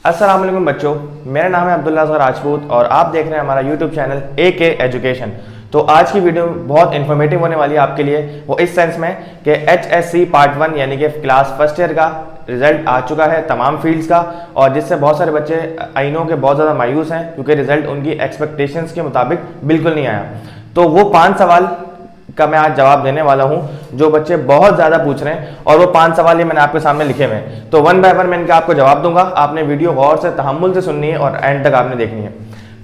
अस्सलाम वालेकुम बच्चों, मेरा नाम है अब्दुल्ला असगर राजपूत और आप देख रहे हैं हमारा यूट्यूब चैनल AK एजुकेशन। तो आज की वीडियो बहुत इन्फॉर्मेटिव होने वाली है आपके लिए, वो इस सेंस में कि HSC पार्ट 1 यानी कि क्लास फर्स्ट ईयर का रिजल्ट आ चुका है तमाम फील्ड्स का, और जिससे बहुत सारे बच्चे आई नो के बहुत ज़्यादा मायूस हैं क्योंकि रिजल्ट उनकी एक्सपेक्टेशंस के मुताबिक बिल्कुल नहीं आया। तो वो 5 सवाल का मैं आज जवाब देने वाला हूं जो बच्चे बहुत ज़्यादा पूछ रहे हैं, और वो 5 सवाल ही मैंने आपके सामने लिखे हुए हैं। तो वन बाय वन मैं इनका आपको जवाब दूंगा। आपने वीडियो गौर से तहम्मुल से सुननी है और एंड तक आपने देखनी है।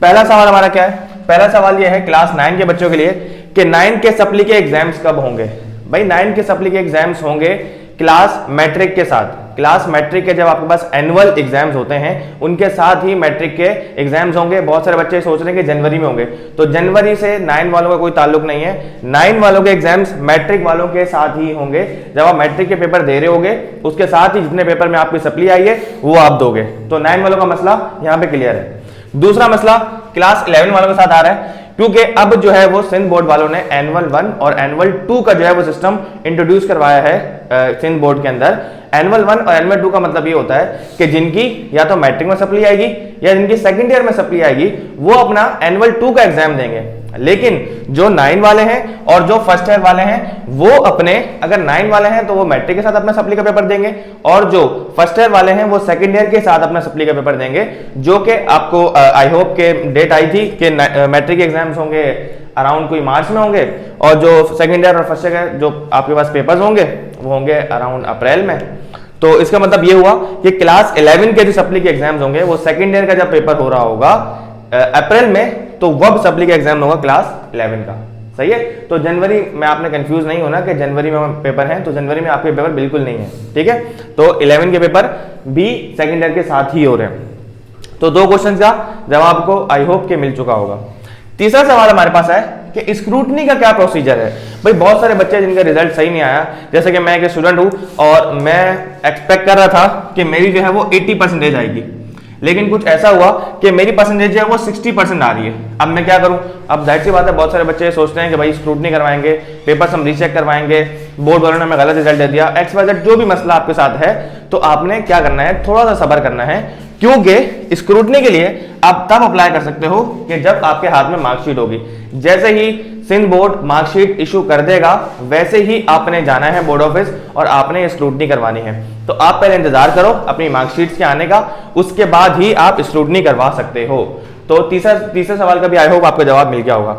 पहला सवाल हमारा क्या है? पहला सवाल ये है क्लास 9 के बच्चों के लिए कि 9 के सप्ली के एग्जाम्स कब होंगे। भाई 9 के सप्ली के एग्जाम्स होंगे क्लास मैट्रिक के साथ। क्लास मैट्रिक के जब आपके पास एनुअल एग्जाम्स होते हैं उनके साथ ही मैट्रिक के एग्जाम्स होंगे। बहुत सारे बच्चे सोच रहे हैं कि जनवरी में होंगे, तो जनवरी से 9 वालों का कोई ताल्लुक नहीं है। 9 वालों के एग्जाम्स मैट्रिक वालों के साथ ही होंगे। जब आप मैट्रिक के पेपर दे रहे होगे उसके साथ ही जितने पेपर में आपकी सप्ली आई है वो आप दोगे। तो 9 वालों का मसला यहाँ पे क्लियर है। दूसरा मसला क्लास 11 वालों के साथ आ रहा है, क्योंकि अब जो है वो सिंध बोर्ड वालों ने एनुअल 1 और एनुअल 2 का जो है वो सिस्टम इंट्रोड्यूस करवाया है सिंध बोर्ड के अंदर। एनुअल 1 और एनुअल 2 का मतलब ये होता है कि जिनकी या तो मैट्रिक में सप्ली आएगी या जिनकी सेकंड ईयर में सप्ली आएगी वो अपना एनुअल 2 का एग्जाम देंगे। लेकिन जो 9 वाले हैं और जो फर्स्ट ईयर वाले हैं वो अपने, अगर 9 वाले हैं तो वो मैट्रिक के साथ अपना सप्ली का पेपर देंगे, और जो फर्स्ट ईयर वाले हैं वो सेकंड ईयर के साथ अपना सप्ली का पेपर देंगे। जो कि आपको आई होप के डेट आई थी कि मैट्रिक एग्जाम्स होंगे अराउंड कोई मार्च में होंगे, और जो सेकंड ईयर और फर्स्ट ईयर जो आपके पास पेपर्स होंगे वो होंगे अराउंड अप्रैल में। तो इसका मतलब ये हुआ कि क्लास 11 के जो सप्ली के एग्जाम्स होंगे वो सेकंड ईयर का जब पेपर हो रहा होगा अप्रैल में, तो वह सप्ली का एग्जाम होगा क्लास 11 का। सही है? तो जनवरी में आपने कंफ्यूज नहीं होना कि जनवरी में पेपर है, तो जनवरी में आपके पेपर बिल्कुल नहीं है। ठीक है? तो 11 के पेपर भी सेकंड ईयर के साथ ही हो रहे हैं। तो 2 क्वेश्चन का जवाब आपको आई होप के मिल चुका होगा। तीसरा सवाल हमारे पास है कि स्क्रूटनी का क्या प्रोसीजर है। भाई बहुत सारे बच्चे जिनका रिजल्ट सही नहीं आया, जैसे कि मैं एक स्टूडेंट हूं और मैं एक्सपेक्ट कर रहा था कि मेरी जो है वो 80% आएगी, लेकिन कुछ ऐसा हुआ कि मेरी परसेंटेज है वो 60% आ रही है। अब मैं क्या करूं? अब जाहिर सी बात है बहुत सारे बच्चे सोचते हैं कि भाई स्क्रूटनी करवाएंगे, पेपर हम रीचेक करवाएंगे, बोर्ड वालों ने हमें गलत रिजल्ट दे दिया, XYZ जो भी मसला आपके साथ है। तो आपने क्या करना है, थोड़ा सा सब्र करना है, क्योंकि स्क्रूटनी के लिए आप तब अप्लाई कर सकते हो कि जब आपके हाथ में मार्कशीट होगी। जैसे ही सिंध बोर्ड मार्कशीट इशू कर देगा वैसे ही आपने जाना है बोर्ड ऑफिस और आपने स्क्रूटनी करवानी है। तो आप पहले इंतजार करो अपनी मार्कशीट के आने का, उसके बाद ही आप स्क्रूटनी करवा सकते हो। तो तीसरे सवाल का भी आई होप आपको जवाब मिल गया होगा।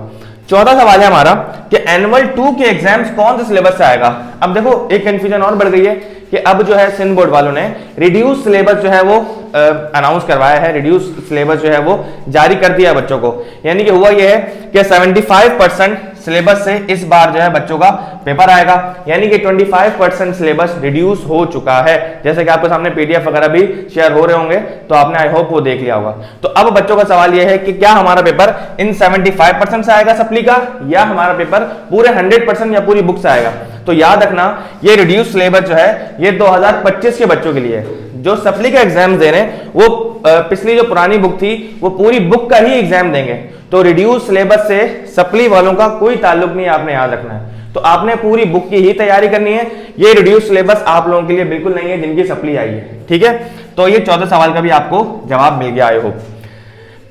चौथा सवाल है हमारा कि एनुअल 2 के एग्जाम्स कौन से सिलेबस से आएगा। अब देखो एक कंफ्यूजन और बढ़ गई है कि अब जो है सिंध बोर्ड वालों ने रिड्यूस सिलेबस जो है वो अनाउंस करवाया है, रिड्यूस सिलेबस जो है वो जारी कर दिया है बच्चों को। यानी कि हुआ ये है कि 75% सिलेबस से इस बार जो है बच्चों का पेपर आएगा, यानी कि 25% सिलेबस रिड्यूस हो चुका है। जैसे कि आपके सामने PDF वगैरह भी शेयर हो रहे होंगे तो आपने आई होप वो देख लिया होगा। तो अब बच्चों का सवाल ये है कि क्या हमारा पेपर इन 75% से आएगा सप्ली का, या हमारा पेपर पूरे 100% या पूरी बुक से आएगा। तो याद रखना ये रिड्यूस सिलेबस जो है ये 2025 के बच्चों के लिए है। जो सप्ली का एग्जाम दे रहे हैं वो पिछली जो पुरानी बुक थी वो पूरी बुक का ही एग्जाम देंगे। तो रिड्यूस सिलेबस से सप्ली वालों का कोई ताल्लुक नहीं, आपने याद रखना है। तो आपने पूरी बुक की ही तैयारी करनी है। ये रिड्यूस सिलेबस आप लोगों के लिए बिल्कुल नहीं है जिनकी सप्ली आई है। ठीक है? तो ये 14 सवाल का भी आपको जवाब मिल गया आई होप।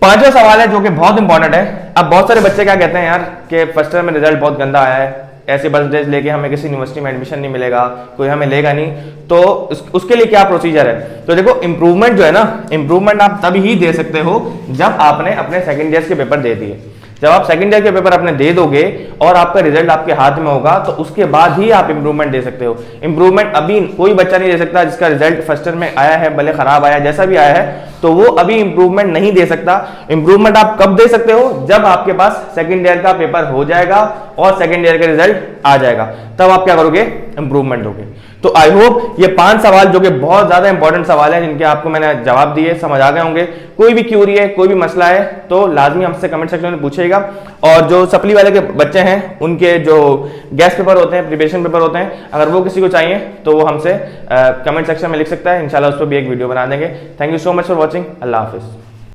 5वां सवाल है जो कि बहुत इंपॉर्टेंट है। अब बहुत सारे बच्चे क्या कहते हैं यार कि फर्स्ट ईयर में रिजल्ट बहुत गंदा आया है, ऐसे परसेंटेज लेके हमें किसी यूनिवर्सिटी में एडमिशन नहीं मिलेगा, कोई हमें लेगा नहीं, तो उसके लिए क्या प्रोसीजर है। तो देखो इंप्रूवमेंट जो है ना, इंप्रूवमेंट आप तब ही दे सकते हो जब आपने अपने सेकंड ईयर के पेपर दे दिए। जब आप सेकंड ईयर के पेपर अपने दे दोगे और आपका रिजल्ट आपके हाथ में होगा तो उसके बाद ही आप इंप्रूवमेंट दे सकते हो। इंप्रूवमेंट अभी कोई बच्चा नहीं दे सकता जिसका रिजल्ट फर्स्ट ईयर में आया है, भले खराब आया जैसा भी आया है, तो वो अभी इंप्रूवमेंट नहीं दे सकता। इंप्रूवमेंट आप कब दे सकते हो? जब आपके पास सेकंड ईयर का पेपर हो जाएगा और सेकंड ईयर का रिजल्ट आ जाएगा, तब आप क्या करोगे? इंप्रूवमेंट दोगे। तो आई होप ये 5 सवाल जो कि बहुत ज्यादा इंपॉर्टेंट सवाल है जिनके आपको मैंने जवाब दिए समझ आ गए होंगे। कोई भी क्यूरी है, कोई भी मसला है तो लाजमी हमसे कमेंट सेक्शन में पूछिएगा। और जो सप्ली वाले के बच्चे हैं उनके जो गेस्ट पेपर होते हैं, प्रिपरेशन पेपर होते हैं, अगर वो किसी को चाहिए तो वो हमसे कमेंट सेक्शन में लिख सकता है। इंशाल्लाह उस पर भी एक वीडियो बना देंगे। Thank you so much for watching. Allah Hafiz.